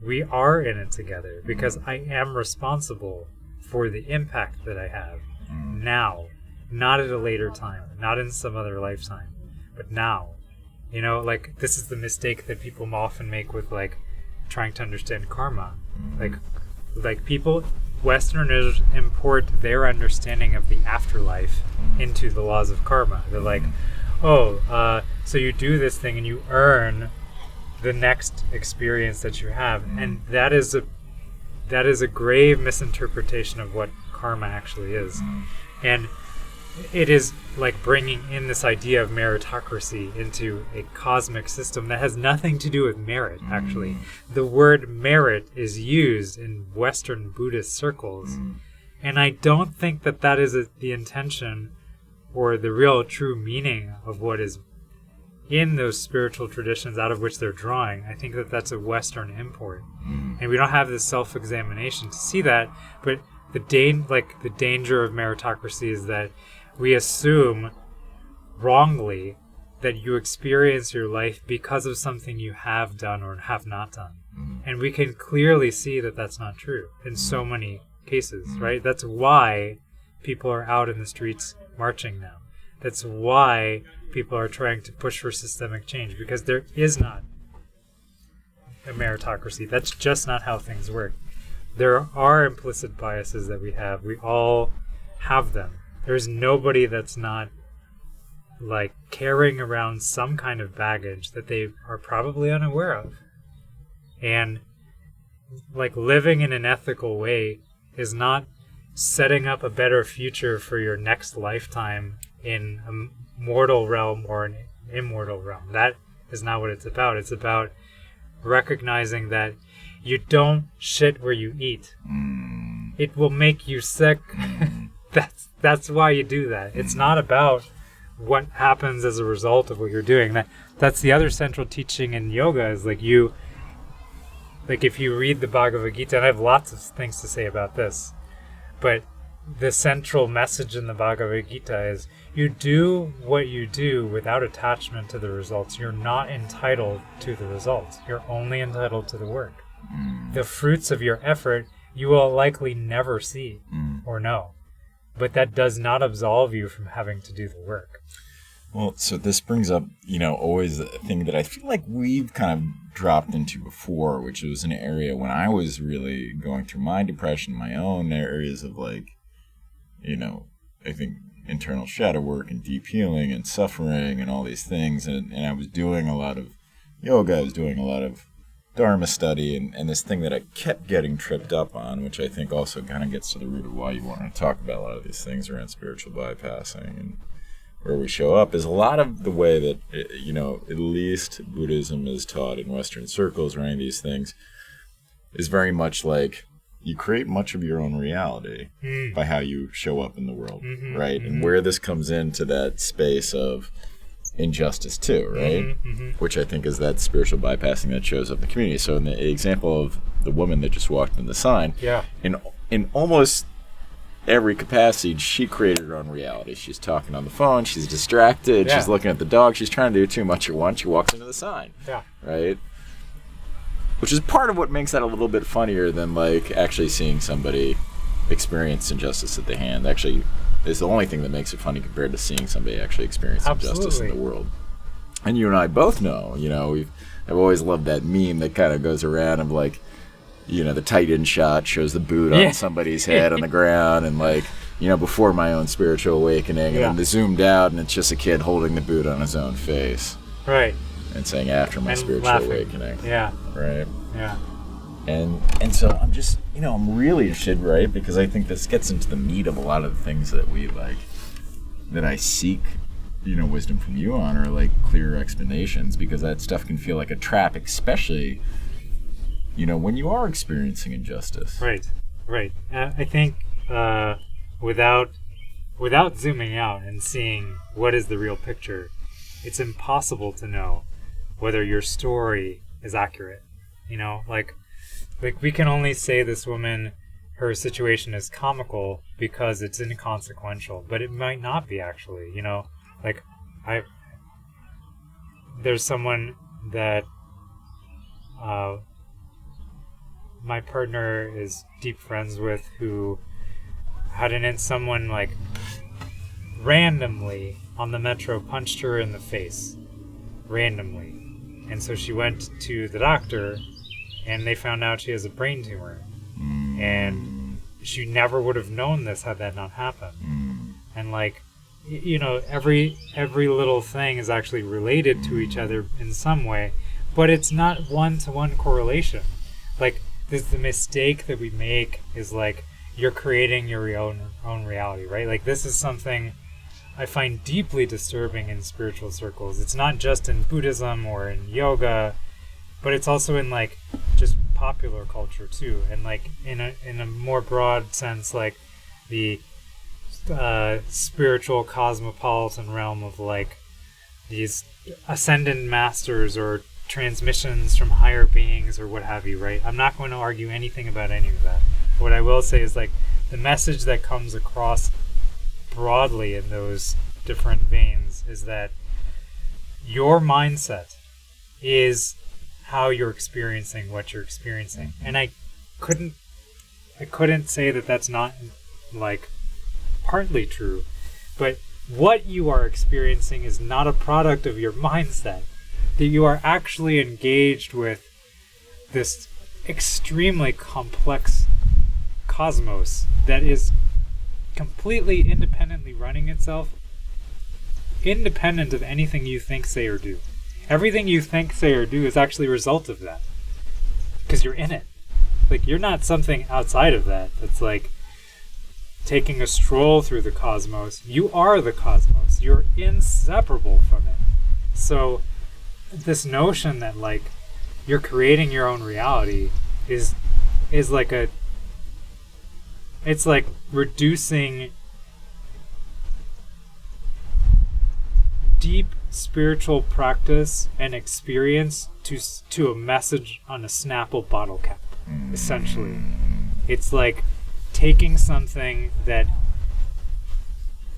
We are in it together because I am responsible for the impact that I have now, not at a later time, not in some other lifetime, but now. You know, like, this is the mistake that people often make with, like, trying to understand karma. Like people, Westerners import their understanding of the afterlife into the laws of karma. They're like, so you do this thing and you earn the next experience that you have, and that is a grave misinterpretation of what karma actually is. And it is like bringing in this idea of meritocracy into a cosmic system that has nothing to do with merit, actually. The word merit is used in Western Buddhist circles, and I don't think that that is the intention or the real true meaning of what is in those spiritual traditions out of which they're drawing. I think that that's a Western import. And we don't have this self-examination to see that, but the danger of meritocracy is that we assume wrongly that you experience your life because of something you have done or have not done. And we can clearly see that that's not true in so many cases, right? That's why people are out in the streets marching now. That's why people are trying to push for systemic change, because there is not a meritocracy. That's just not how things work. There are implicit biases that we have. We all have them. There's nobody that's not, like, carrying around some kind of baggage that they are probably unaware of. And, like, living in an ethical way is not setting up a better future for your next lifetime in a mortal realm or an immortal realm. That is not what it's about. It's about recognizing that you don't shit where you eat. It will make you sick. That's why you do that. It's not about what happens as a result of what you're doing. That's the other central teaching in yoga, is like if you read the Bhagavad Gita, and I have lots of things to say about this, but the central message in the Bhagavad Gita is you do what you do without attachment to the results. You're not entitled to the results. You're only entitled to the work. The fruits of your effort you will likely never see or know. But that does not absolve you from having to do the work. Well, so this brings up, always a thing that I feel like we've kind of dropped into before, which was an area when I was really going through my depression, my own areas of I think internal shadow work and deep healing and suffering and all these things. And I was doing a lot of yoga, I was doing a lot of Dharma study, and this thing that I kept getting tripped up on, which I think also kind of gets to the root of why you want to talk about a lot of these things around spiritual bypassing and where we show up, is a lot of the way that, at least Buddhism is taught in Western circles or any of these things, is very much like you create much of your own reality by how you show up in the world, right? And where this comes into that space of injustice too, right? Which I think is that spiritual bypassing that shows up in the community. So in the example of the woman that just walked in the sign, in almost every capacity, she created her own reality. She's talking on the phone, she's distracted, she's looking at the dog, she's trying to do too much at once, she walks into the sign, right? Which is part of what makes that a little bit funnier than actually seeing somebody experience injustice at the hand. Actually, is the only thing that makes it funny compared to seeing somebody actually experience injustice in the world. And you and I both know, I've always loved that meme that kind of goes around of the tight end shot shows the boot on somebody's head on the ground, and before my own spiritual awakening, and then the zoomed out and it's just a kid holding the boot on his own face. Right. And saying after my spiritual awakening. Yeah. Right. Yeah. And so I'm just, I'm really interested, right? Because I think this gets into the meat of a lot of the things that we that I seek, wisdom from you on, or clearer explanations, because that stuff can feel like a trap, especially, when you are experiencing injustice. Right. I think without zooming out and seeing what is the real picture, it's impossible to know whether your story is accurate. We can only say this woman, her situation is comical because it's inconsequential, but it might not be actually, there's someone that my partner is deep friends with, who had someone like randomly on the metro punched her in the face randomly, and so she went to the doctor and they found out she has a brain tumor, and she never would have known this had that not happened. And like, you know, every little thing is actually related to each other in some way, but it's not one-to-one correlation. Like, the mistake that we make is like, you're creating your own reality, right? Like, this is something I find deeply disturbing in spiritual circles. It's not just in Buddhism or in yoga, but it's also in like just popular culture too, and like in a more broad sense, like the spiritual cosmopolitan realm of like these ascendant masters or transmissions from higher beings or what have you, right? I'm not going to argue anything about any of that. What I will say is like the message that comes across broadly in those different veins is that your mindset is how you're experiencing what you're experiencing. And I couldn't say that that's not like partly true, but what you are experiencing is not a product of your mindset. That you are actually engaged with this extremely complex cosmos that is completely independently running itself, independent of anything you think, say, or do. Everything you think, say, or do is actually a result of that, because you're in it. Like, you're not something outside of that that's like taking a stroll through the cosmos. You are the cosmos. You're inseparable from it. So this notion that like you're creating your own reality is like it's like reducing deep spiritual practice and experience to a message on a Snapple bottle cap, essentially. It's like taking something that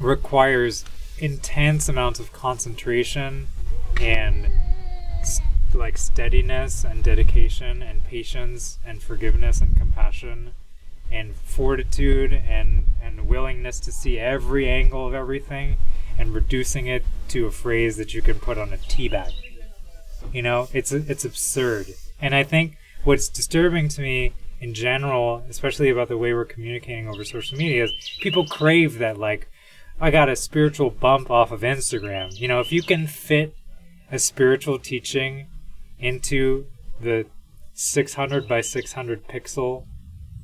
requires intense amounts of concentration and like steadiness and dedication and patience and forgiveness and compassion and fortitude and willingness to see every angle of everything, and reducing it to a phrase that you can put on a tea bag. You know, it's absurd. And I think what's disturbing to me in general, especially about the way we're communicating over social media, is people crave that, like, I got a spiritual bump off of Instagram. You know, if you can fit a spiritual teaching into the 600 by 600 pixel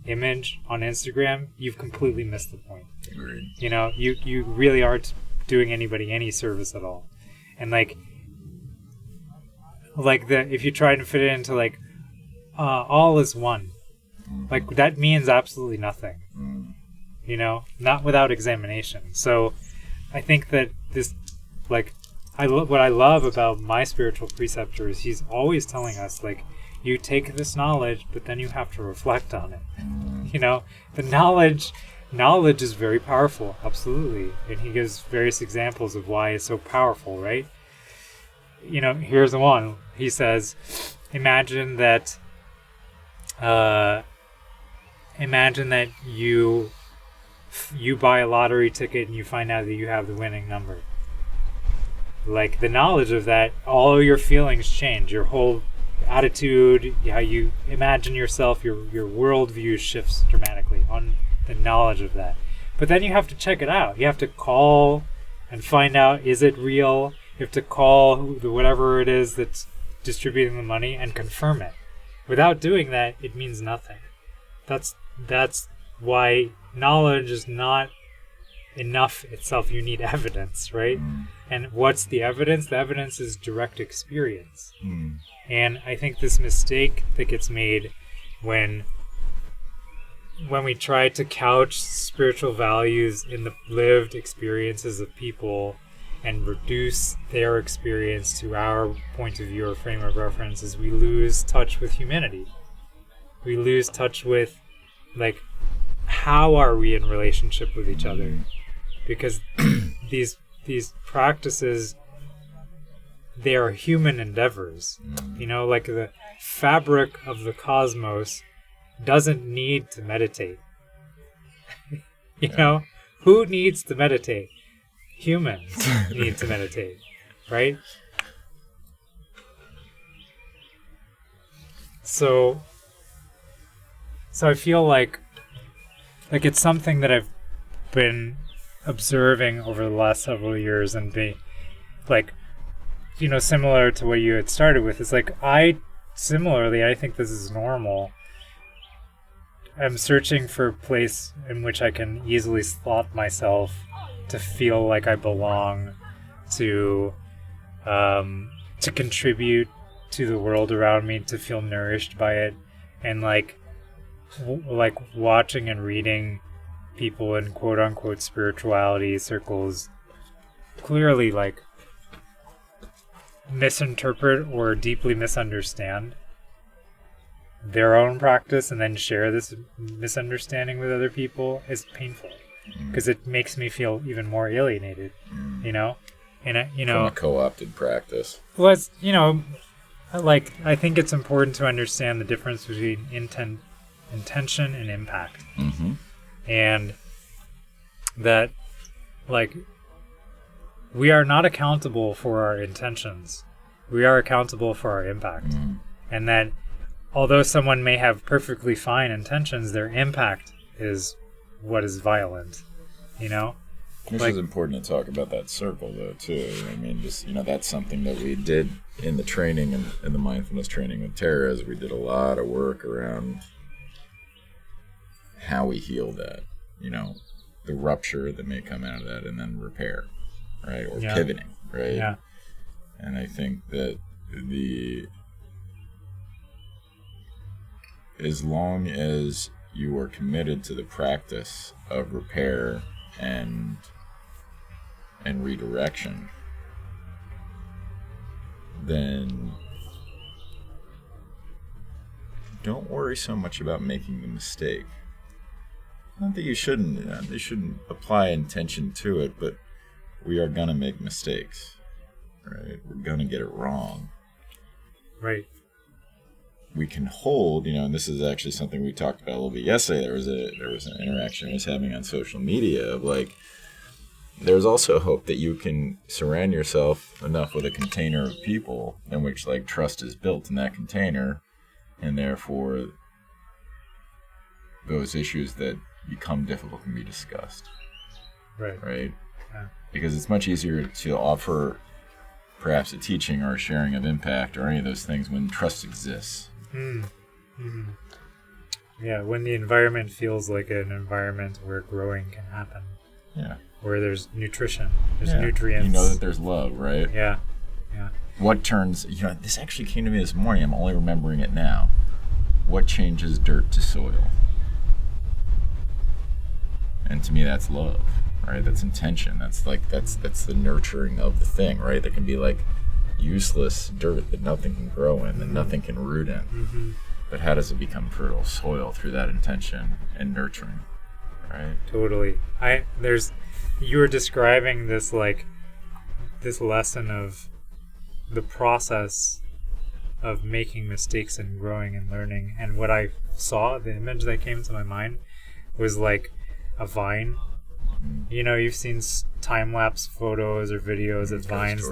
image on Instagram, you've completely missed the point. Agreed. You know, you really aren't doing anybody any service at all. And like if you try to fit it into like all is one, like that means absolutely nothing. You know, not without examination. So I think that this, like, what I love about my spiritual preceptor is he's always telling us, like, you take this knowledge, but then you have to reflect on it. You know, the knowledge is very powerful, absolutely. And he gives various examples of why it's so powerful, right? You know, here's the one. He says, imagine that you buy a lottery ticket and you find out that you have the winning number. Like, the knowledge of that, all your feelings change. Your whole attitude, how you imagine yourself, your worldview shifts dramatically on the knowledge of that. But then you have to check it out. You have to call and find out, is it real? You have to call whatever it is that's distributing the money and confirm it. Without doing that, it means nothing. That's why knowledge is not enough itself. You need evidence, right? And what's the evidence? The evidence is direct experience. And I think this mistake that gets made when we try to couch spiritual values in the lived experiences of people and reduce their experience to our point of view or frame of reference, is we lose touch with humanity. We lose touch with, like, how are we in relationship with each other? Because these practices, they are human endeavors. You know, like the fabric of the cosmos doesn't need to meditate. You know, who needs to meditate? Humans need to meditate, right? So I feel like it's something that I've been observing over the last several years, and be like, you know, similar to what you had started with. It's like I think this is normal. I'm searching for a place in which I can easily slot myself to feel like I belong, to contribute to the world around me, to feel nourished by it, and like watching and reading people in quote unquote spirituality circles clearly like misinterpret or deeply misunderstand their own practice and then share this misunderstanding with other people is painful, because it makes me feel even more alienated, you know? And from a co-opted practice. Well, it's, you know, like, I think it's important to understand the difference between intention and impact. Mm-hmm. And that, like, we are not accountable for our intentions. We are accountable for our impact. And that although someone may have perfectly fine intentions, their impact is what is violent, you know? Which is important to talk about that circle, though, too. I mean, just, you know, that's something that we did in the training and in the mindfulness training with Tara, is we did a lot of work around how we heal that, you know, the rupture that may come out of that, and then repair, right? Or pivoting, right? Yeah. And I think that as long as you are committed to the practice of repair and redirection, then don't worry so much about making the mistake. Not that you shouldn't. They shouldn't apply intention to it, but we are gonna make mistakes, right? We're gonna get it wrong. Right. We can hold, you know, and this is actually something we talked about a little bit yesterday. There was an interaction I was having on social media of like, there's also hope that you can surround yourself enough with a container of people in which like trust is built in that container, and therefore those issues that become difficult can be discussed. Right? Yeah. Because it's much easier to offer perhaps a teaching or a sharing of impact or any of those things when trust exists. Yeah, when the environment feels like an environment where growing can happen. Yeah. Where there's nutrition, there's nutrients. You know that there's love, right? Yeah. What turns, you know, this actually came to me this morning, I'm only remembering it now. What changes dirt to soil? And to me, that's love, right? That's intention. That's the nurturing of the thing, right? That can be like useless dirt that nothing can grow in, that nothing can root in. But how does it become fertile soil? Through that intention and nurturing, right? Totally. You were describing this lesson of the process of making mistakes and growing and learning, and what I saw, the image that came to my mind was like a vine. You know, you've seen time-lapse photos or videos of vines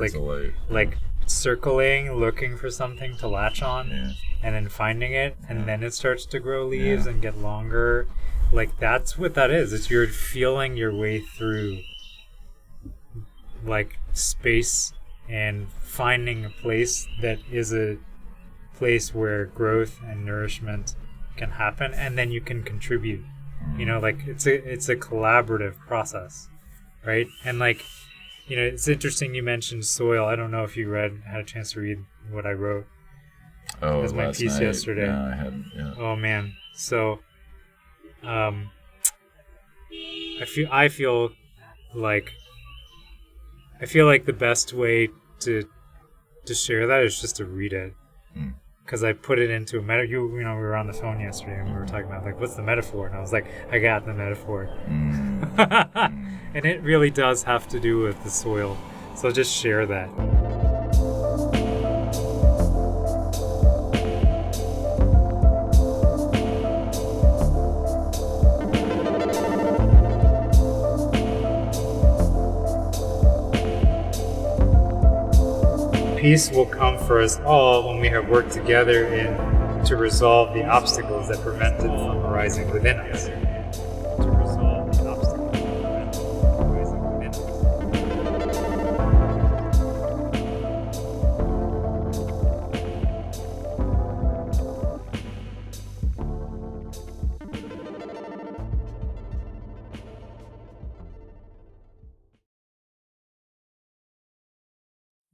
like circling, looking for something to latch on, and then finding it, and then it starts to grow leaves and get longer. Like, that's what that is. It's you're feeling your way through like space and finding a place that is a place where growth and nourishment can happen, and then you can contribute. You know, like it's a collaborative process, right? And like, you know, it's interesting you mentioned soil. I don't know if you had a chance to read what I wrote as my piece night. yesterday. No, I hadn't. Yeah. Oh man, so I feel like the best way to share that is just to read it. Because I put it into a metaphor. You know, we were on the phone yesterday and we were talking about, like, what's the metaphor? And I was like, I got the metaphor. And it really does have to do with the soil. So I'll just share that. peace will come for us all when we have worked together to resolve the obstacles that prevent it from arising within us.